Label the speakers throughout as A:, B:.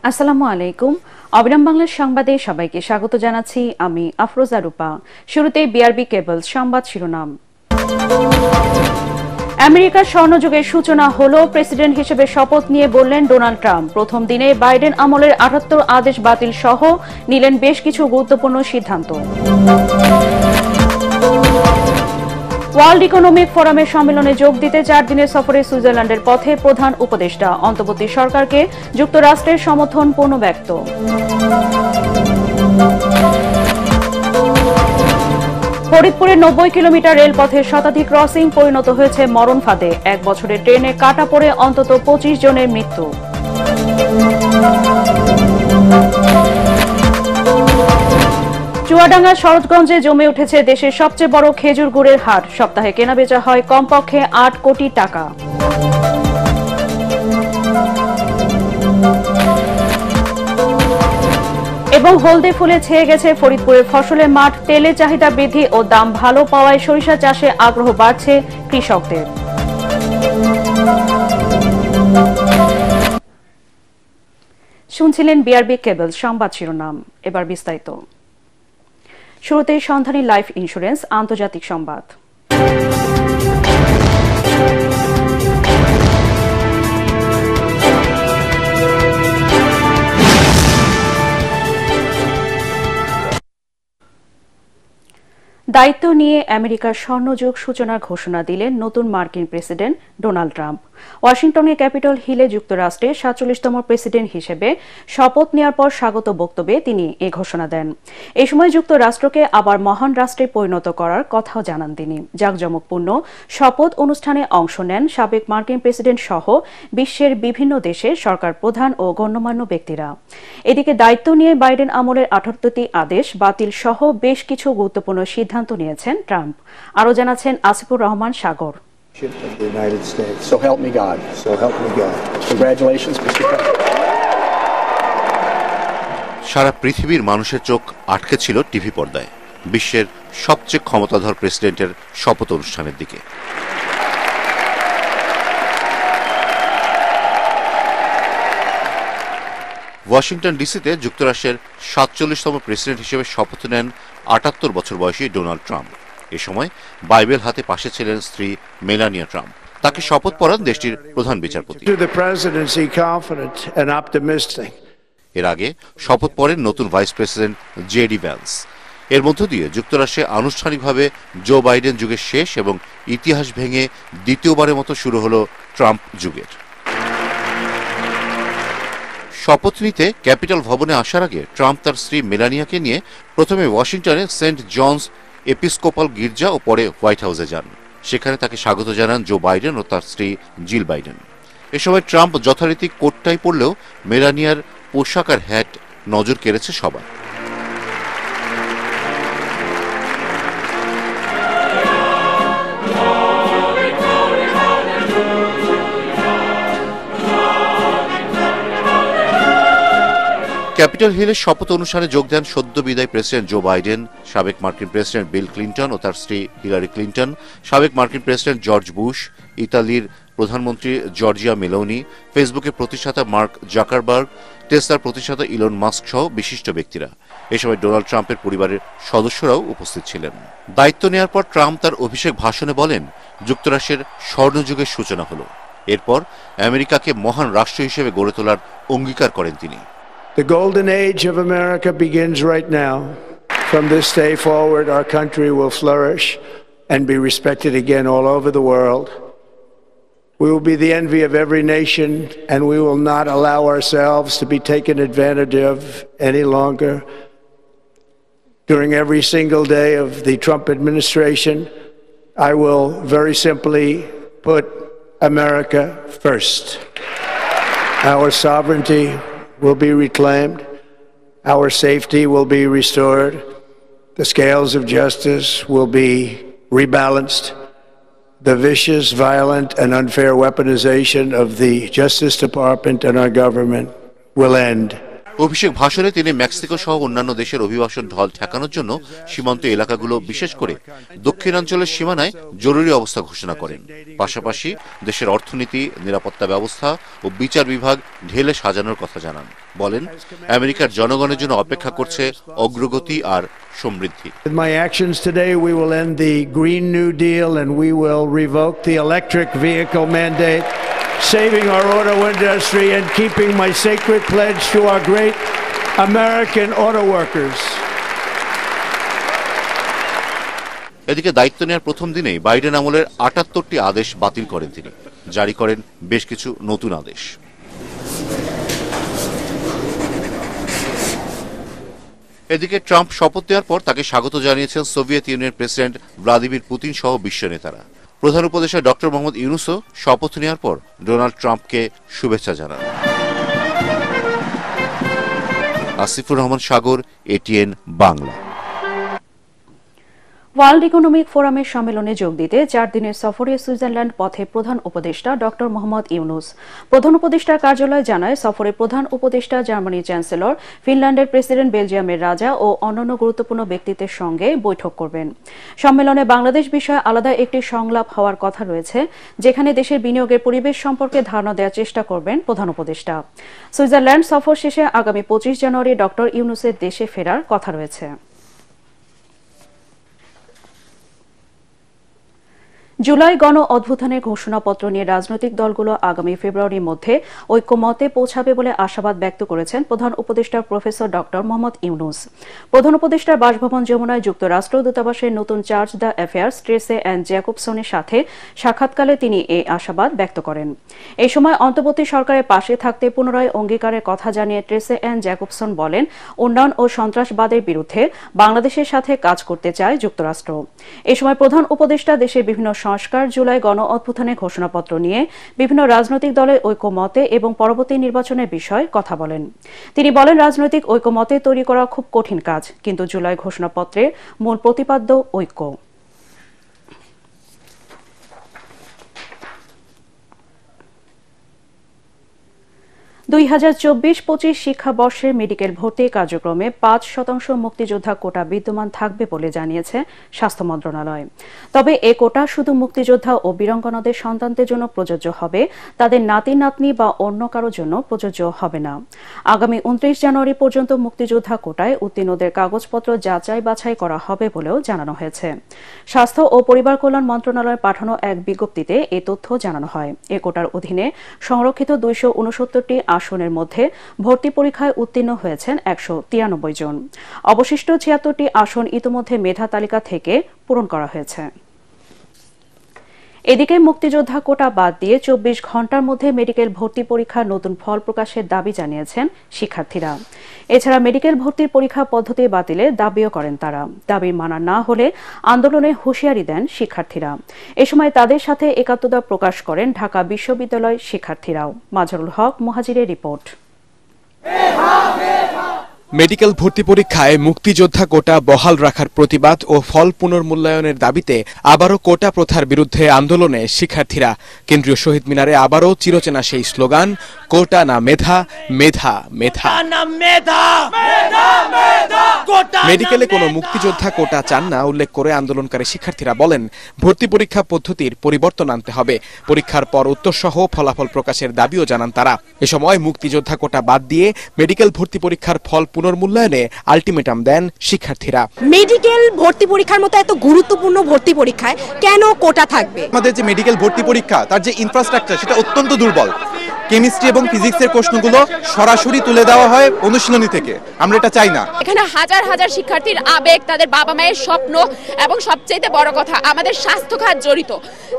A: আসসালামু আলাইকুম। অবিরাম বাংলার সংবাদে সবাইকে স্বাগত জানাচ্ছি। আমি আফরোজা রূপা। শুরুতেই বিআরবি কেবল সংবাদ শিরোনাম। আমেরিকার স্বর্ণযুগের সূচনা হলো, প্রেসিডেন্ট হিসেবে শপথ নিয়ে বললেন ডোনাল্ড ট্রাম্প। প্রথম দিনে বাইডেন আমলের ৭৮ আদেশ বাতিল সহ নিলেন বেশ কিছু গুরুত্বপূর্ণ সিদ্ধান্ত। ওয়ার্ল্ড ইকোনমিক ফোরামের সম্মেলনে যোগ দিতে ৪ দিনের সফরে সুইজারল্যান্ডের পথে প্রধান উপদেষ্টা। অন্তর্বর্তী সরকারকে যুক্তরাষ্ট্রের সমর্থন পূর্ণ ব্যক্ত। ফরিদপুরের ৯০ কিলোমিটার রেলপথের শতাধিক ক্রসিং পরিণত হয়েছে মরণ ফাঁদে। ১ বছরের ট্রেনে কাটা পড়ে অন্তত ২৫ জনের মৃত্যু। চুয়াডাঙ্গার শরৎগঞ্জে জমে উঠেছে দেশের সবচেয়ে বড় খেজুর গুড়ের হাট। সপ্তাহে কেনাবেচা হয় কমপক্ষে ৮ কোটি টাকা। এবং হলদে ফুলে ছেয়ে গেছে ফরিদপুরের ফসলের মাঠ। তেলের চাহিদা বৃদ্ধি ও দাম ভালো পাওয়ায় সরিষা চাষে আগ্রহ বাড়ছে কৃষকদের। শুনছিলেন বিআরবি কেবল সংবাদ শিরোনাম। এবার বিস্তারিত। শুরুতেই সন্ধানী লাইফ ইন্স্যুরেন্স আন্তর্জাতিক সংবাদ। দায়িত্ব নিয়ে আমেরিকার স্বর্ণযুগ সূচনার ঘোষণা দিলেন নতুন মার্কিন প্রেসিডেন্ট ডোনাল্ড ট্রাম্প। ওয়াশিংটনের ক্যাপিটল হিলে যুক্তরাষ্ট্রের ৪৭তম প্রেসিডেন্ট হিসেবে শপথ নেওয়ার পর স্বাগত বক্তব্যে তিনি এ ঘোষণা দেন। এ সময় যুক্তরাষ্ট্রকে আবার মহান রাষ্ট্রে পরিণত করার কথাও জানান তিনি। জাঁকজমকপূর্ণ শপথ অনুষ্ঠানে অংশ নেন সাবেক মার্কিন প্রেসিডেন্ট সহ বিশ্বের বিভিন্ন দেশের সরকার প্রধান ও গণ্যমান্য ব্যক্তিরা। এদিকে দায়িত্ব নিয়ে বাইডেন আমলের ৭৮টি আদেশ বাতিল সহ বেশ কিছু গুরুত্বপূর্ণ সিদ্ধান্ত নিয়েছেন ট্রাম্প। আরও জানাচ্ছেন আসিফুর রহমান সাগর।
B: Of the United States. So help me God. So help me God. Congratulations, Mr. President.
C: সারা পৃথিবীর মানুষের চোখ আটকে ছিল টিভি পর্দায় বিশ্বের সবচেয়ে ক্ষমতাধর প্রেসিডেন্টের শপথ অনুষ্ঠানের দিকে। ওয়াশিংটন ডিসিতে যুক্তরাষ্ট্রের ৪৭তম প্রেসিডেন্ট হিসেবে শপথ নেন ৭৮ বছর বয়সী ডোনাল্ড ট্রাম্প। এ সময় বাইবেল হাতে পাশে ছিলেন স্ত্রী মেলানিয়া ট্রাম্প। তাকে শপথ পড়ান দেশটির প্রধান বিচারপতি। এর আগে শপথ পড়েন নতুন ভাইস প্রেসিডেন্ট জেডি ভ্যান্স। এর মধ্য দিয়ে যুক্তরাষ্ট্রে আনুষ্ঠানিকভাবে জো বাইডেন যুগের শেষ এবং ইতিহাস ভেঙে দ্বিতীয়বারের মতো শুরু হল ট্রাম্প যুগের। শপথ নিতে ক্যাপিটল ভবনে আসার আগে ট্রাম্প তার স্ত্রী মেলানিয়াকে নিয়ে প্রথমে ওয়াশিংটনে সেন্ট জনস এপিস্কোপাল গির্জা ও পরে হোয়াইট হাউসে যান। সেখানে তাকে স্বাগত জানান জো বাইডেন ও তার স্ত্রী জিল বাইডেন। এ সময় ট্রাম্প যথারীতি কোটটাই পরলেও মেলানিয়ার পোশাক আর হ্যাট নজর কেড়েছে সবার। ক্যাপিটল হিলের শপথ অনুষ্ঠানে যোগ দেন সদ্য বিদায়ী প্রেসিডেন্ট জো বাইডেন, সাবেক মার্কিন প্রেসিডেন্ট বিল ক্লিন্টন ও তার স্ত্রী হিলারি ক্লিন্টন, সাবেক মার্কিন প্রেসিডেন্ট জর্জ বুশ, ইতালির প্রধানমন্ত্রী জর্জিয়া মেলোনি, ফেসবুকের প্রতিষ্ঠাতা মার্ক জাকারবার্গ, টেসলার প্রতিষ্ঠাতা ইলন মাস্ক সহ বিশিষ্ট ব্যক্তিরা। এ সময় ডোনাল্ড ট্রাম্পের পরিবারের সদস্যরাও উপস্থিত ছিলেন। দায়িত্ব নেওয়ার পর ট্রাম্প তার অভিষেক ভাষণে বলেন, যুক্তরাষ্ট্রের স্বর্ণযুগের সূচনা হল। এরপর আমেরিকাকে মহান রাষ্ট্র হিসেবে গড়ে তোলার অঙ্গীকার করেন তিনি।
D: The golden age of America begins right now. From this day forward, our country will flourish and be respected again all over the world. We will be the envy of every nation, and we will not allow ourselves to be taken advantage of any longer. During every single day of the Trump administration, I will very simply put America first. Our sovereignty will be reclaimed. Our safety will be restored. The scales of justice will be rebalanced. The vicious, violent, and unfair weaponization of the Justice Department and our government will end.
C: অভিষেক ভাষণে তিনি Mexico সহ অন্যান্য দেশের অভিবাসন ঢল ঠেকানোর জন্য সীমান্ত এলাকাগুলো বিশেষ করে দক্ষিণাঞ্চলের সীমানায় জরুরি অবস্থা ঘোষণা করেন। পাশাপাশি দেশের অর্থনীতি, নিরাপত্তা ব্যবস্থা ও বিচার বিভাগ ঢেলে সাজানোর কথা জানান। বলেন, আমেরিকার জনগণের জন্য অপেক্ষা করছে অগ্রগতি আর সমৃদ্ধি।
D: With my actions today, we will end the Green New Deal and we will revoke the electric vehicle mandate, saving our auto industry and keeping my sacred pledge to our great American auto workers.
C: এদিকে দায়িত্ব নেওয়ার প্রথম দিনেই Biden আমলের ৭৮টি আদেশ বাতিল করেন তিনি, জারি করেন বেশ কিছু নতুন আদেশ। এদিকে ট্রাম্প শপথ নেওয়ার পর তাকে স্বাগত জানিয়েছেন সোভিয়েত ইউনিয়নের প্রেসিডেন্ট ভ্লাদিমির পুতিন সহ বিশ্ব নেতারা। প্রধান উপদেষ্টা ডক্টর মোহাম্মদ ইউনূসও শপথ নেওয়ার পর ডোনাল্ড ট্রাম্পকে শুভেচ্ছা জানান। আসিফুর রহমান সাগর, এটিএন বাংলা।
A: ওয়ার্ল্ড ইকোনমিক ফোরামের সম্মেলনে যোগ দিতে 4 দিনের সফরে সুইজারল্যান্ড পথে প্রধান উপদেষ্টা ডক্টর মোহাম্মদ ইউনূস। প্রধান উপদেষ্টার কার্যালয় জানায়, সফরে প্রধান উপদেষ্টা জার্মানির চ্যান্সেলর, ফিনল্যান্ডের প্রেসিডেন্ট, বেলজিয়ামের রাজা ও অন্যান্য গুরুত্বপূর্ণ ব্যক্তিত্বের সঙ্গে বৈঠক করবেন। সম্মেলনে বাংলাদেশ বিষয়ে আলাদা একটি সংলাপ হওয়ার কথা রয়েছে, যেখানে দেশের বিনিয়োগের পরিবেশ সম্পর্কে ধারণা দেওয়ার চেষ্টা করবেন প্রধান উপদেষ্টা। সুইজারল্যান্ড সফর শেষে আগামী 25 জানুয়ারি ডক্টর ইউনূসের দেশে ফেরার কথা রয়েছে। জুলাই গণ অভ্যুত্থানের ঘোষণাপত্র নিয়ে রাজনৈতিক দলগুলো আগামী ফেব্রুয়ারির মধ্যে ঐক্যমতে পৌঁছাবে বলে আশাবাদ ব্যক্ত করেছেন প্রধান উপদেষ্টা প্রফেসর ডক্টর মোহাম্মদ ইউনূস। প্রধান উপদেষ্টার বাসভবন যমুনায় যুক্তরাষ্ট্র দূতাবাসের নতুন চার্জ দ্য অ্যাফেয়ার্স ট্রেসে অ্যান্ড জ্যাকবসনের সাথে সাক্ষাৎকালে তিনি এই আশাবাদ ব্যক্ত করেন। এই সময় অন্তর্বর্তী সরকারের পাশে থাকতে পুনরায় অঙ্গীকারের কথা জানিয়ে ট্রেসে অ্যান্ড জ্যাকবসন বলেন, উন্নয়ন ও সন্ত্রাসবাদের বিরুদ্ধে বাংলাদেশের সাথে কাজ করতে চায় যুক্তরাষ্ট্র। এই সময় প্রধান উপদেষ্টা দেশের বিভিন্ন সংস্কার, জুলাই গণ অভ্যুত্থানের ঘোষণাপত্র নিয়ে বিভিন্ন রাজনৈতিক দলের ঐক্যমতে এবং পরবর্তী নির্বাচনের বিষয়ে কথা বলেন। তিনি বলেন, রাজনৈতিক ঐক্যমতে তৈরি করা খুব কঠিন কাজ, কিন্তু জুলাই ঘোষণাপত্রের মূল প্রতিপাদ্য ঐক্য। 2024-25 শিক্ষাবর্ষের মেডিকেল ভর্তি কার্যক্রমে 5% মুক্তিযোদ্ধা কোটা বিদ্যমান থাকবে বলে জানিয়েছে স্বাস্থ্য মন্ত্রণালয়। তবে এ কোটা শুধু মুক্তিযোদ্ধা ও বীরাঙ্গনাদের সন্তানদের জন্য প্রযোজ্য হবে, তাদের নাতি নাতনি বা অন্য কারোর জন্য প্রযোজ্য হবে না। আগামী 29 জানুয়ারি পর্যন্ত মুক্তিযোদ্ধা কোটায় উত্তীর্ণদের কাগজপত্র যাচাই বাছাই করা হবে বলেও জানানো হয়েছে। স্বাস্থ্য ও পরিবার কল্যাণ মন্ত্রণালয়ের পাঠানো এক বিজ্ঞপ্তিতে এ তথ্য জানানো হয়। এ কোটার অধীনে সংরক্ষিত 269টি আসনের মধ্যে ভর্তি পরীক্ষায় উত্তীর্ণ হয়েছেন 193 জন। অবশিষ্ট 76টি আসন ইতোমধ্যে মেধা তালিকা থেকে পূরণ করা হয়েছে। এদিকে মুক্তিযোদ্ধা কোটা বাদ দিয়ে 24 ঘণ্টার মধ্যে মেডিকেল ভর্তি পরীক্ষার নতুন ফল প্রকাশের দাবি জানিয়েছেন শিক্ষার্থীরা। এছাড়া মেডিকেল ভর্তির পরীক্ষা পদ্ধতি বাতিলের দাবিও করেন তারা। দাবি মানা না হলে আন্দোলনে হুঁশিয়ারি দেন শিক্ষার্থীরা। এ সময় তাদের সাথে একাত্মতা প্রকাশ করেন ঢাকা বিশ্ববিদ্যালয় শিক্ষার্থীরাও। মাজহারুল হক, মুহাজিরের রিপোর্ট।
E: মেডিকেল ভর্তি পরীক্ষায় মুক্তিযোদ্ধা কোটা বহাল রাখার প্রতিবাদ ও ফল পুনর্মূল্যায়নের দাবিতে আবারও কোটা প্রথার বিরুদ্ধে আন্দোলনে শিক্ষার্থীরা। কেন্দ্রীয় শহীদ মিনারে আবারও চিরচেনা সেই স্লোগান, কোটা না মেধা, মেধা মেধা। মেডিকেলে কোনো মুক্তিযোদ্ধা কোটা চান না উল্লেখ করে আন্দোলনকারী শিক্ষার্থীরা বলেন, ভর্তি পরীক্ষা পদ্ধতির পরিবর্তন আনতে হবে। পরীক্ষার পর উত্তরসহ ফলাফল প্রকাশের দাবিও জানান তারা। এ সময় মুক্তিযোদ্ধা কোটা বাদ দিয়ে মেডিকেল ভর্তি পরীক্ষার ফল পুনর্মূল্যায়নে আলটিমেটাম দেন শিক্ষার্থীরা।
F: মেডিকেল ভর্তি পরীক্ষার মতো এত গুরুত্বপূর্ণ ভর্তি পরীক্ষায় কেন কোটা থাকবে?
G: আমাদের যে মেডিকেল ভর্তি পরীক্ষা, তার যে ইনফ্রাস্ট্রাকচার, সেটা অত্যন্ত দুর্বল। কেমিস্ট্রি এবং ফিজিক্সের প্রশ্নগুলো সরাসরি তুলে দেওয়া হয় অনুশীলনী থেকে। আমরা এটা চাই না।
H: এখানে হাজার হাজার শিক্ষার্থীর আবেগ, তাদের বাবা মায়ের স্বপ্ন এবং সবচেয়ে বড় কথা আমাদের স্বাস্থ্য খাত জড়িত।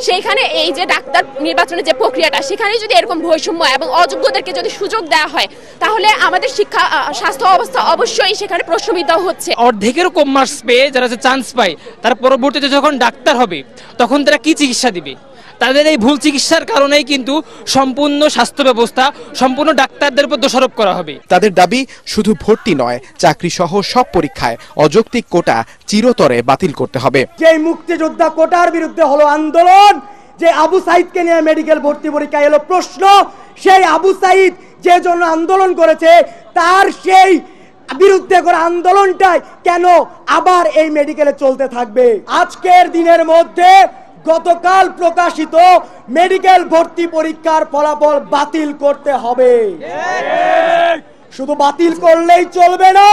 H: সেইখানে এই যে ডাক্তার নির্বাচনের যে প্রক্রিয়াটা, সেখানে যদি এরকম বৈষম্য এবং অযোগ্যদেরকে যদি সুযোগ দেওয়া হয়, তাহলে আমাদের শিক্ষা স্বাস্থ্য অবস্থা অবশ্যই সেখানে প্রশ্নবিদ্ধ হচ্ছে।
I: অর্ধেকেরও কম মার্কস পেয়ে যারা চান্স পায়, তারা পরবর্তীতে যখন ডাক্তার হবে তখন তারা কি চিকিৎসা দিবে? তাদের এই ভুল চিকিৎসার কারণেই কিন্তু সম্পূর্ণ স্বাস্থ্য ব্যবস্থা, সম্পূর্ণ ডাক্তারদের উপর দোষারোপ করা হবে।
E: তাদের দাবি শুধু ভর্তি নয়, চাকরি সহ সব পরীক্ষায় অযৌক্তিক কোটা চিরতরে বাতিল করতে হবে।
J: যে মুক্তিযোদ্ধা কোটার বিরুদ্ধে হলো আন্দোলন, যে আবু সাইদকে নিয়ে মেডিকেল ভর্তি পরীক্ষা এলো প্রশ্ন, সেই আবু সাইদ যে জন্য আন্দোলন করেছে তার সেই বিরুদ্ধে করা আন্দোলনটাই কেন আবার এই মেডিকেলে চলতে থাকবে? আজকের দিনের মধ্যে গতকাল প্রকাশিত মেডিকেল ভর্তি পরীক্ষার ফলাফল বাতিল করতে হবে। শুধু বাতিল করলেই চলবে না,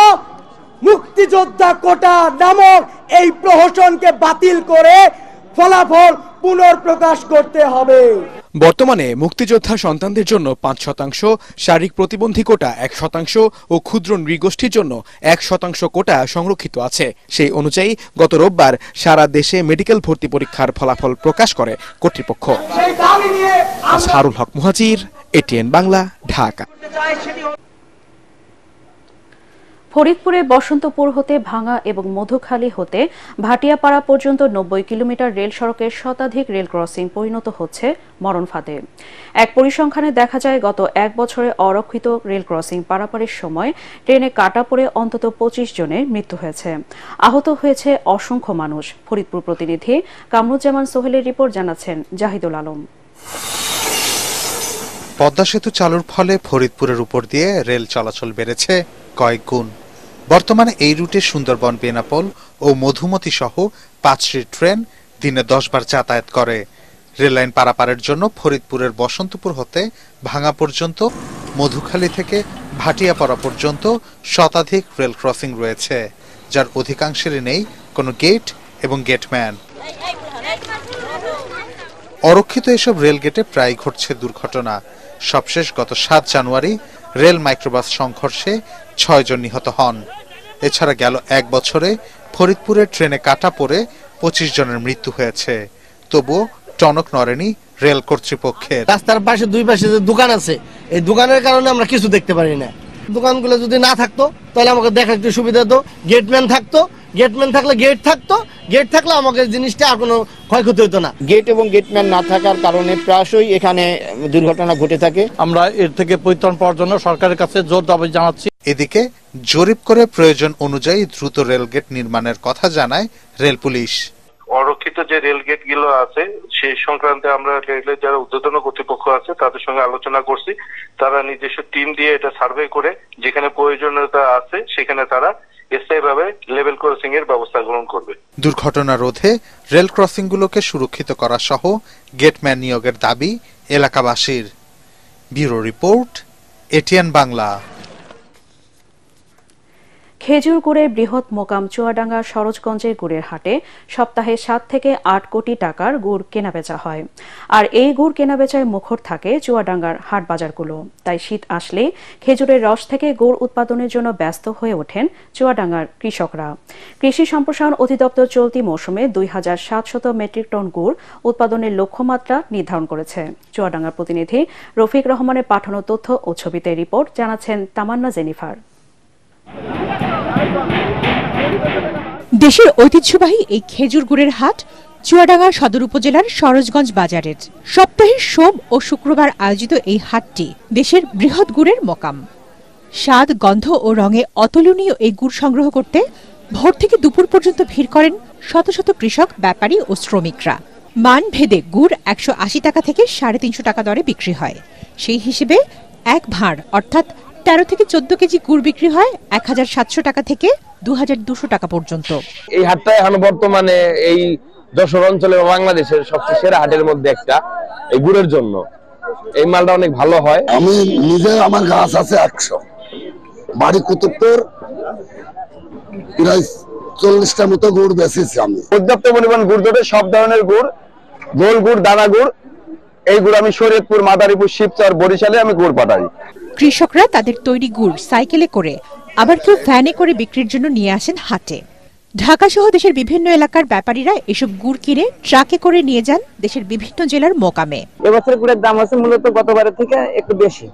J: মুক্তিযোদ্ধা কোটা নামক এই প্রহসনকে বাতিল করে ফলাফল পুনর্প্রকাশ করতে হবে।
E: বর্তমানে মুক্তিযোদ্ধা সন্তানদের জন্য ৫%, শারীরিক প্রতিবন্ধী কোটা ১% ও ক্ষুদ্র নৃগোষ্ঠীর জন্য 1% কোটা সংরক্ষিত আছে। সেই অনুযায়ী গত রোববার সারা দেশে মেডিকেল ভর্তি পরীক্ষার ফলাফল প্রকাশ করে কর্তৃপক্ষ। আসহারুল হক মুহাজির, এটিএন বাংলা, ঢাকা।
A: ফরিদপুরে বসন্তপুর হতে ভাঙা এবং মধুখালী হতে ভাটিয়াপাড়া পর্যন্ত 90 কিলোমিটার রেল সড়কের শতাধিক রেল ক্রসিং পরিণত হচ্ছে মরণ ফাঁদে। এক পরিসংখ্যানে দেখা যায় গত এক বছরে অরক্ষিত রেল ক্রসিং পারাপারের সময় ট্রেনে কাটা পড়ে অন্তত 25 জনের মৃত্যু হয়েছে, আহত হয়েছে অসংখ্য মানুষ। ফরিদপুর প্রতিনিধি কামরুজ্জামান সোহেলের রিপোর্ট, জানাচ্ছেন জাহিদুল আলম।
K: পদ্মা সেতু চালুর ফলে ফরিদপুরের উপর দিয়ে রেল চলাচল বেড়েছে কয়েক গুণ। বর্তমানে এই রুটে সুন্দরবন, বেনাপোল ও মধুমতি সহ 5টি ট্রেন দিনে 10 বার যাতায়াত করে। রেললাইন পারাপারের জন্য ফরিদপুরের বসন্তপুর হতে ভাঙা পর্যন্ত, মধুখালী থেকে ভাটিয়াপাড়া পর্যন্ত শতাধিক রেল ক্রসিং রয়েছে, যার অধিকাংশেরই নেই কোনো গেট এবং গেটম্যান। অরক্ষিত এসব রেল গেটে প্রায় ঘটছে দুর্ঘটনা। সবশেষ গত 7 জানুয়ারি রেল মাইক্রোবাস সংঘর্ষে 6 জন নিহত হন। এছাড়া গেল এক বছরে ফরিদপুরের ট্রেনে কাটা পড়ে 25 জনের মৃত্যু হয়েছে। তবুও টনক নড়েনি রেল কর্তৃপক্ষের।
L: রাস্তার পাশে দুই পাশে যে দোকান আছে, এই দোকানের কারণে আমরা কিছু দেখতে পারি না। দোকানগুলো যদি না থাকতো তাহলে আমাকে দেখা একটু সুবিধা হতো। গেটম্যান থাকতো, গেটম্যান থাকলে গেট থাকতো, গেট থাকলে আমাকে জিনিসটা আর কোনো ক্ষয়ক্ষতি হতো না।
B: গেট এবং গেটম্যান না থাকার কারণে প্রায়শই এখানে দুর্ঘটনা ঘটে থাকে।
M: আমরা এর থেকে পরিত্রাণ পাওয়ার জন্য সরকারের কাছে জোর দাবি জানাচ্ছি।
K: এদিকে জরিপ করে প্রয়োজন অনুযায়ী দ্রুত রেলগেট নির্মাণের কথা জানায় রেল পুলিশ।
N: অরক্ষিত যে রেল গেট গুলো আছে সেই সংক্রান্তে আমরা রেলের যারা ঊর্ধ্বতন কর্তৃপক্ষ আছে তাদের সঙ্গে আলোচনা করছি। তারা নিজস্ব টিম দিয়ে এটা সার্ভে করে যেখানে প্রয়োজনীয়তা আছে সেখানে তারা স্থায়ীভাবে লেভেল ক্রসিং এর ব্যবস্থা গ্রহণ করবে।
K: দুর্ঘটনা রোধে রেল ক্রসিং গুলোকে সুরক্ষিত করা সহ গেটম্যান নিয়োগের দাবি এলাকাবাসীর। Bureau report, ATN Bangla.
A: খেজুর গুড়ের বৃহৎ মোকাম চুয়াডাঙ্গার সরোজগঞ্জের গুড়ের হাটে সপ্তাহে 7 থেকে 8 কোটি টাকার গুড় কেনাবেচা হয়। আর এই গুড় কেনাবেচায় মুখর থাকে চুয়াডাঙ্গার হাট বাজারগুলো। তাই শীত আসলেই খেজুরের রস থেকে গুড় উৎপাদনের জন্য ব্যস্ত হয়ে ওঠেন চুয়াডাঙ্গার কৃষকরা। কৃষি সম্প্রসারণ অধিদপ্তর চলতি মৌসুমে 2700 মেট্রিক টন গুড় উৎপাদনের লক্ষ্যমাত্রা নির্ধারণ করেছে। চুয়াডাঙ্গার প্রতিনিধি রফিক রহমানের পাঠানো তথ্য ও ছবিতে রিপোর্ট, জানাচ্ছেন তামান্না জেনিফার।
O: দেশের ঐতিহ্যবাহী এই খেজুর গুড়ের হাট চুয়াডাঙ্গা সদর উপজেলার সরোজগঞ্জ বাজারের। সপ্তাহের সোম ও শুক্রবার আয়োজিত এই হাটটি দেশের বৃহৎ গুড়ের মোকাম। স্বাদ, গন্ধ ও রঙে অতুলনীয় এই গুড় সংগ্রহ করতে ভোর থেকে দুপুর পর্যন্ত ভিড় করেন শত শত কৃষক, ব্যাপারী ও শ্রমিকরা। মান ভেদে গুড় 180 টাকা থেকে 350 টাকা দরে বিক্রি হয়। সেই হিসেবে এক ভাঁড় অর্থাৎ 13 থেকে 14 কেজি গুড় বিক্রি হয় 1700 টাকা থেকে 2200 টাকা পর্যন্ত।
P: এই হাটটা এখন বর্তমানে এই যশোর অঞ্চলে বাংলাদেশের সবচেয়ে সেরা হাটের মধ্যে একটা, এই গুড়ের জন্য। এই মালটা অনেক ভালো হয়।
Q: আমি নিজে, আমার গাছ আছে 100, বাড়ি কুতুবপুর, প্রায় 40টা মতো গুড় বেচেছি আমি।
P: পর্যাপ্ত পরিমাণ গুড় ধরে সব ধরনের গুড়, গোল গুড়, দানা গুড়, এই গুড় আমি শরীয়তপুর, মাদারীপুর, শিবচর, বরিশালে আমি গুড় পাঠাই।
O: কৃষকরা তাদের তৈরি গুড় সাইকেলে করে, আবার কেউ ভ্যানে করে বিক্রির জন্য নিয়ে আসেন হাটে। ঢাকা সহ দেশের বিভিন্ন এলাকার ব্যাপারীরা এসব গুড় কিনে ট্রাকে করে নিয়ে যান দেশের বিভিন্ন জেলার মোকামে।
R: এবছর গুড়ের দাম আছে মূলত গতবারের থেকে একটু বেশি।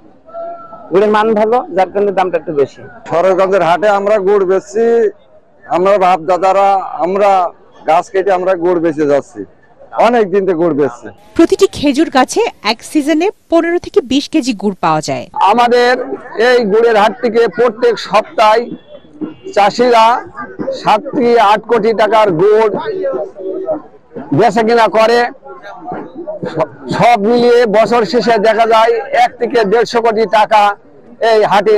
R: গুড়ের মান ভালো, যার কারণে দামটা একটু বেশি।
S: সরোজগঞ্জের হাটে আমরা গুড় বেচছি, আমরা বাপ দাদারা আমরা গাছ কেটে আমরা গুড় বেচে যাচ্ছি, অনেক দিন থেকে গুড় বেচছি।
O: প্রতিটি খেজুর গাছে এক সিজনে 15 থেকে 20 কেজি গুড় পাওয়া যায়।
P: আমাদের এই গুড়ের হাট থেকে প্রত্যেক সপ্তাহে চাষিরা 7 থেকে 8 কোটি টাকার গুড় বেচা কিনা করে। সব মিলিয়ে বছর শেষে দেখা যায় 1 থেকে 150 কোটি টাকা এই হাটে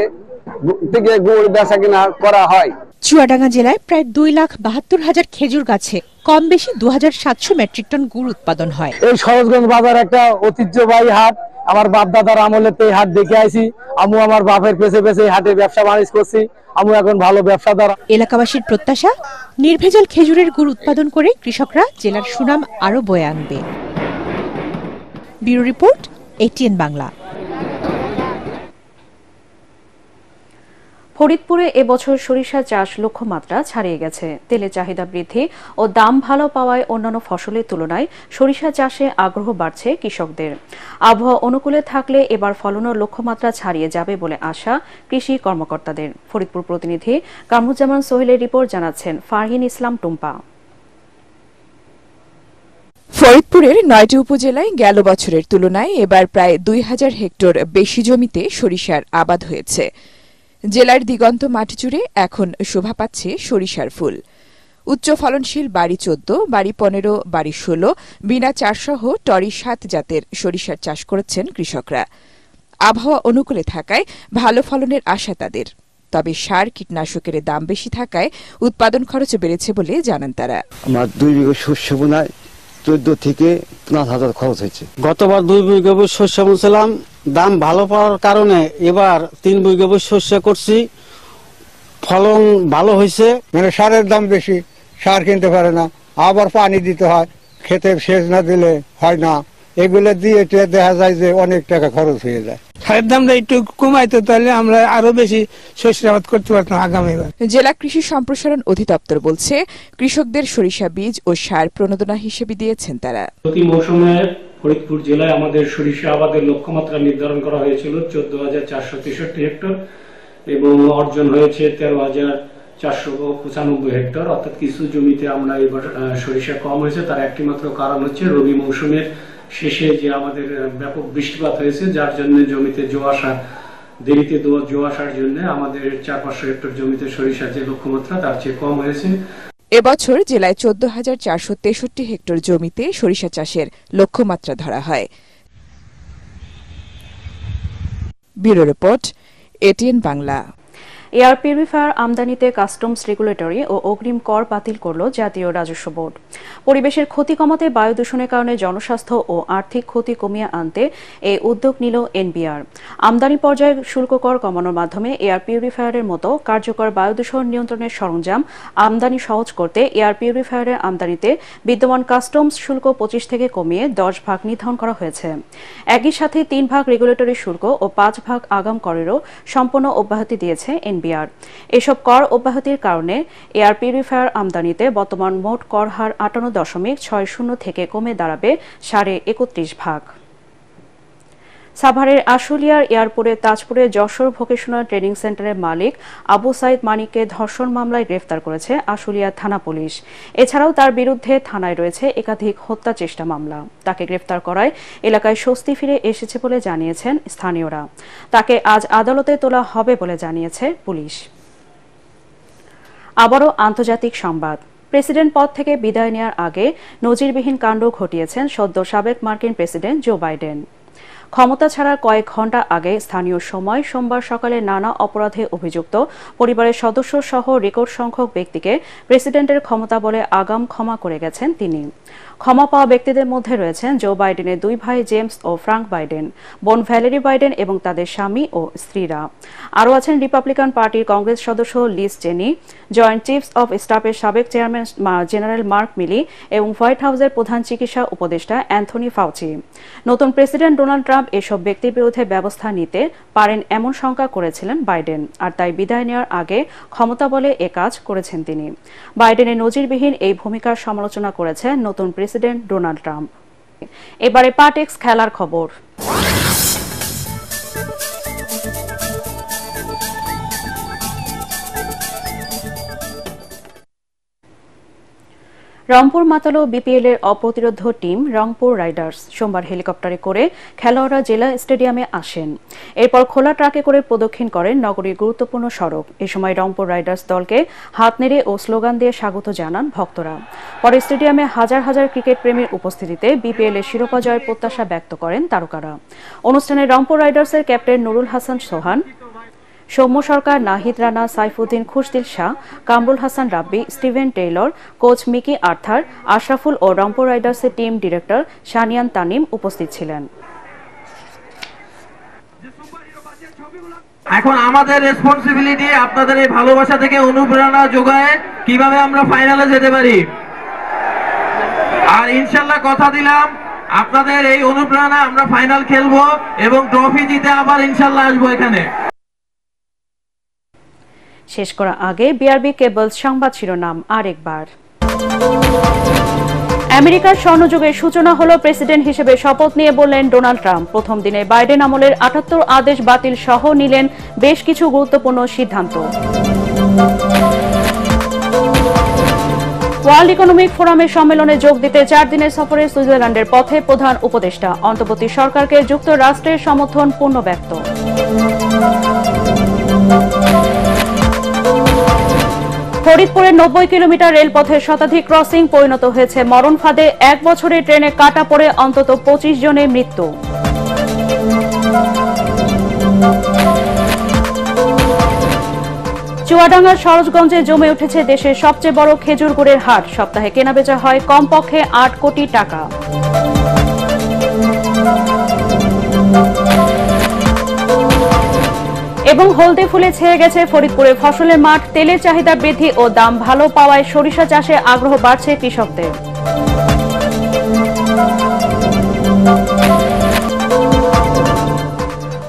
P: থেকে গুড় বেচা কিনা করা হয়।
O: চুয়াডাঙ্গা জেলায় প্রায় 2,72,000 খেজুর গাছে কম বেশি 2,700 মেট্রিক টন গুড় উৎপাদন হয়।
L: এই সরোজগঞ্জ বাজার একটা ঐতিহ্যবাহী হাট। আমার বাপ দাদার আমলে এই হাট দেখে আইছি। আমি আমার বাপের পেছে পেছে এই হাটে ব্যবসা বাণিজ্য করছি। আমি এখন ভালো ব্যবসাদার।
O: এলাকাবাসীর প্রত্যাশা, নির্ভেজাল খেজুরের গুড় উৎপাদন করে কৃষকরা জেলার সুনাম আরো বয়ে আনবে। Bureau report, ATN Bangla.
A: ফরিদপুরে এবছর সরিষা চাষ লক্ষ্যমাত্রা ছাড়িয়ে গেছে। তেলের চাহিদা বৃদ্ধি ও দাম ভালো পাওয়ায় অন্যান্য ফসলের তুলনায় সরিষা চাষে আগ্রহ বাড়ছে কৃষকদের। আবহাওয়া অনুকূলে থাকলে এবার ফলনও লক্ষ্যমাত্রা ছাড়িয়ে যাবে বলে আশা কৃষি কর্মকর্তাদের। ফরিদপুর প্রতিনিধি কামরুজ্জামান সোহেলের রিপোর্ট জানাচ্ছেন ফারহিন ইসলাম টুম্পা।
T: ফরিদপুরের 9টি উপজেলায় গেল বছরের তুলনায় এবার প্রায় 2,000 হেক্টর বেশি জমিতে সরিষার আবাদ হয়েছে। জেলার দিগন্ত মাঠ জুড়ে এখন শোভা পাচ্ছে সরিষার ফুল। উচ্চ ফলনশীল বাড়ি 14, বাড়ি 15, বাড়ি 16, বিনা 4 সহ টরি 7 জাতের সরিষার চাষ করেছেন কৃষকরা। আবহাওয়া অনুকূলে থাকায় ভালো ফলনের আশা তাদের। তবে সার কীটনাশকের দাম বেশি থাকায় উৎপাদন খরচ বেড়েছে বলে জানান তারা।
U: আমার 2 বিঘা শস্য বোনায় 14 থেকে 15,000 খরচ হয়েছে।
V: গতবার 2 বিঘা শস্য বুনছিলাম, দাম ভালো পাওয়ার কারণে এবার 3 বিঘা শস্য করছি, ফলন ভালো হয়েছে।
W: মানে সারের দাম বেশি, সার কিনতে পারে না, আবার পানি দিতে হয়, খেতে সেচ না দিলে হয় না। এগুলো দিয়ে দেখা যায় যে অনেক টাকা খরচ হয়ে যায়।
V: সারের দামটা একটু কমাইতো তাহলে আমরা আরো বেশি শস্য আবাদ করতে পারতাম আগামীবার।
T: জেলা কৃষি সম্প্রসারণ অধিদপ্তর বলছে কৃষকদের সরিষা বীজ ও সার প্রণোদনা হিসেবে দিয়েছেন তারা।
X: প্রতি মৌসুমে ফরিদপুর জেলায় আমাদের সরিষা আবাদের লক্ষ্যমাত্রা নির্ধারণ করা হয়েছিল 14,463 হেক্টর এবং অর্জন হয়েছে 13,495 হেক্টর। অর্থাৎ কিছু জমিতে আমরা এবার সরিষা কম হয়েছে। তার একটি মাত্র কারণ হচ্ছে রবি মৌসুমের শেষে যে আমাদের ব্যাপক বৃষ্টিপাত হয়েছে, যার জন্য জমিতে দেরিতে জো আসার জন্য আমাদের 400-500 হেক্টর জমিতে সরিষার যে লক্ষ্যমাত্রা তার চেয়ে কম হয়েছে।
T: এবছর জেলায় 14,463 হেক্টর জমিতে সরিষা চাষের লক্ষ্যমাত্রা ধরা হয়। Bureau report, ATN Bangla.
A: Air purifier আমদানিতে কাস্টমস রেগুলেটরি ও অগ্রিম কর বাতিল করল জাতীয় রাজস্ব বোর্ড। পরিবেশের ক্ষতি কমাতে বায়ু দূষণের কারণে জনস্বাস্থ্য ও আর্থিক ক্ষতি কমিয়ে আনতে এই উদ্যোগ নিল NBR। আমদানি পর্যায়ে শুল্ক কর কমানোর মাধ্যমে এয়ার পিউরিফায়ারের মতো কার্যকর বায়ু দূষণ নিয়ন্ত্রণের সরঞ্জাম আমদানি সহজ করতে এয়ার পিউরিফায়ারের আমদানিতে বিদ্যমান কাস্টমস শুল্ক 25 থেকে কমিয়ে 10 ভাগ নির্ধারণ করা হয়েছে। একই সাথে 3 ভাগ রেগুলেটরি শুল্ক ও 5 ভাগ আগাম করেরও সম্পূর্ণ অব্যাহতি দিয়েছে NBR। এসব কর অব্যাহতির কারণে এয়ার পিউরিফায়ার আমদানিতে বর্তমান মোট কর হার 58.60 থেকে কমে দাঁড়াবে 31.5 ভাগ। সাভারের আশুলিয়ার এয়ারপোর্টে তাজপুরে যশোর ভোকেশনাল ট্রেনিং সেন্টারের মালিক আবু সাইদ মানিককে ধর্ষণ মামলায় গ্রেফতার করেছে আশুলিয়া থানা পুলিশ। এছাড়াও তার বিরুদ্ধে থানায় রয়েছে একাধিক হত্যা চেষ্টা মামলা। তাকে গ্রেফতার করায় এলাকায় স্বস্তি ফিরে এসেছে বলে জানিয়েছেন স্থানীয়রা। তাকে আজ আদালতে তোলা হবে বলে জানিয়েছে পুলিশ। আবারও আন্তর্জাতিক সংবাদ। প্রেসিডেন্ট পদ থেকে বিদায় নেওয়ার আগে নজিরবিহীন কাণ্ড ঘটিয়েছেন সদ্য সাবেক মার্কিন প্রেসিডেন্ট জো বাইডেন। ক্ষমতা ছাড়ার কয়েক ঘণ্টা আগে স্থানীয় সময় সোমবার সকালে নানা অপরাধে অভিযুক্ত পরিবারের সদস্য সহ রেকর্ড সংখ্যক ব্যক্তিকে প্রেসিডেন্টের ক্ষমতা বলে আগাম ক্ষমা করে গেছেন তিনি। ক্ষমা পাওয়া ব্যক্তিদের মধ্যে রয়েছেন জো বাইডেনের 2 ভাই জেমস ও ফ্রাঙ্ক বাইডেন, বোন ভ্যালেরি বাইডেন এবং তাদের স্বামী ও স্ত্রীরা। আরও আছেন রিপাবলিকান পার্টির কংগ্রেস সদস্য লিজ চেনি, জয়েন্ট চিফস অব স্টাফের সাবেক চেয়ারম্যান জেনারেল মার্ক মিলি এবং হোয়াইট হাউসের প্রধান চিকিৎসা উপদেষ্টা অ্যান্থনি ফাউচি। নতুন প্রেসিডেন্ট ডোনাল্ড ট্রাম্প এসব ব্যক্তির বিরুদ্ধে ব্যবস্থা নিতে পারেন এমন শঙ্কা করেছিলেন বাইডেন, আর তাই বিদায় নেওয়ার আগে ক্ষমতা বলে এ কাজ করেছেন তিনি। বাইডেনের নজিরবিহীন এই ভূমিকার সমালোচনা করেছেন নতুন প্রেসিডেন্ট ডোনাল্ড ট্রাম্প। এবারে পাটেক্স খেলার খবর। রংপুর মাতালো বিপিএল এর অপ্রতিরোধ্য টিম রংপুর রাইডার্স সোমবার হেলিকপ্টারে করে খেলোয়াড়রা জেলা স্টেডিয়ামে আসেন। এরপর খোলা ট্রাকে করে প্রদক্ষিণ করেন নগরীর গুরুত্বপূর্ণ সড়ক। এ সময় রংপুর রাইডার্স দলকে হাত নেড়ে ও স্লোগান দিয়ে স্বাগত জানান ভক্তরা। পরে স্টেডিয়ামে হাজার হাজার ক্রিকেট প্রেমীর উপস্থিতিতে বিপিএল এর শিরোপা জয়ের প্রত্যাশা ব্যক্ত করেন তারকারা। অনুষ্ঠানে রংপুর রাইডার্সের captain Nurul Hasan Sohan, Soumya Sarkar, Nahid Rana, Saifuddin Khushdil Shah, Kamrul Hasan Rabbi, Steven Taylor, coach Mickey Arthur, Ashraful ও রংপুর রাইডার্সের টিম ডিরেক্টর শানিয়ান তানিম উপস্থিত ছিলেন।
C: এখন আমাদের রেসপন্সিবিলিটি আপনাদের এই ভালোবাসা থেকে অনুপ্রেরণা যোগায় কিভাবে আমরা ফাইনালে যেতে পারি। আর ইনশাল্লাহ কথা দিলাম আপনাদের এই অনুপ্রেরণা আমরা ফাইনাল খেলবো এবং ট্রফি জিতে আবার ইনশাল্লাহ আসবো এখানে।
A: শেষ করা আগে বিআরবি কেবলস সংবাদ শিরোনাম আরেকবার। আমেরিকার স্বর্ণযুগের সূচনা হলো, প্রেসিডেন্ট হিসেবে শপথ নিয়ে বললেন ডোনাল্ড ট্রাম্প। প্রথম দিনে বাইডেন আমলের ৭৮ আদেশ বাতিল সহ নিলেন বেশ কিছু গুরুত্বপূর্ণ সিদ্ধান্ত। ওয়ার্ল্ড ইকোনমিক ফোরামের সম্মেলনে যোগ দিতে ৪ দিনের সফরে সুইজারল্যান্ডের পথে প্রধান উপদেষ্টা। অন্তর্বর্তী সরকারকে যুক্তরাষ্ট্রের সমর্থন পূর্ণ ব্যক্ত। ফরিদপুরের ৯০ কিলোমিটার রেলপথের শতাধিক ক্রসিং পরিণত হয়েছে মরণ ফাঁদে। ১ বছরে ট্রেনে কাটা পড়ে অন্তত ২৫ জনের মৃত্যু। চুয়াডাঙ্গার সরোজগঞ্জে জমে উঠেছে দেশের সবচেয়ে বড় খেজুর গুড়ের হাট। সপ্তাহে কেনাবেচা হয় কমপক্ষে ৮ কোটি টাকা। এবং হলদে ফুলে ছেয়ে গেছে ফরিদপুরে ফসলের মাঠ। তেলের চাহিদা বৃদ্ধি ও দাম ভালো পাওয়ায় সরিষা চাষে আগ্রহ বাড়ছে কৃষকদের।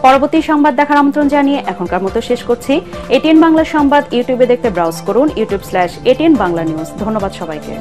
A: পরবর্তী সংবাদ দেখার আমন্ত্রণ জানিয়ে এখনকার মতো শেষ করছি। এটিএন বাংলা সংবাদ ইউটিউবে দেখতে ব্রাউজ করুন youtube/ATN বাংলা নিউজ। ধন্যবাদ সবাইকে।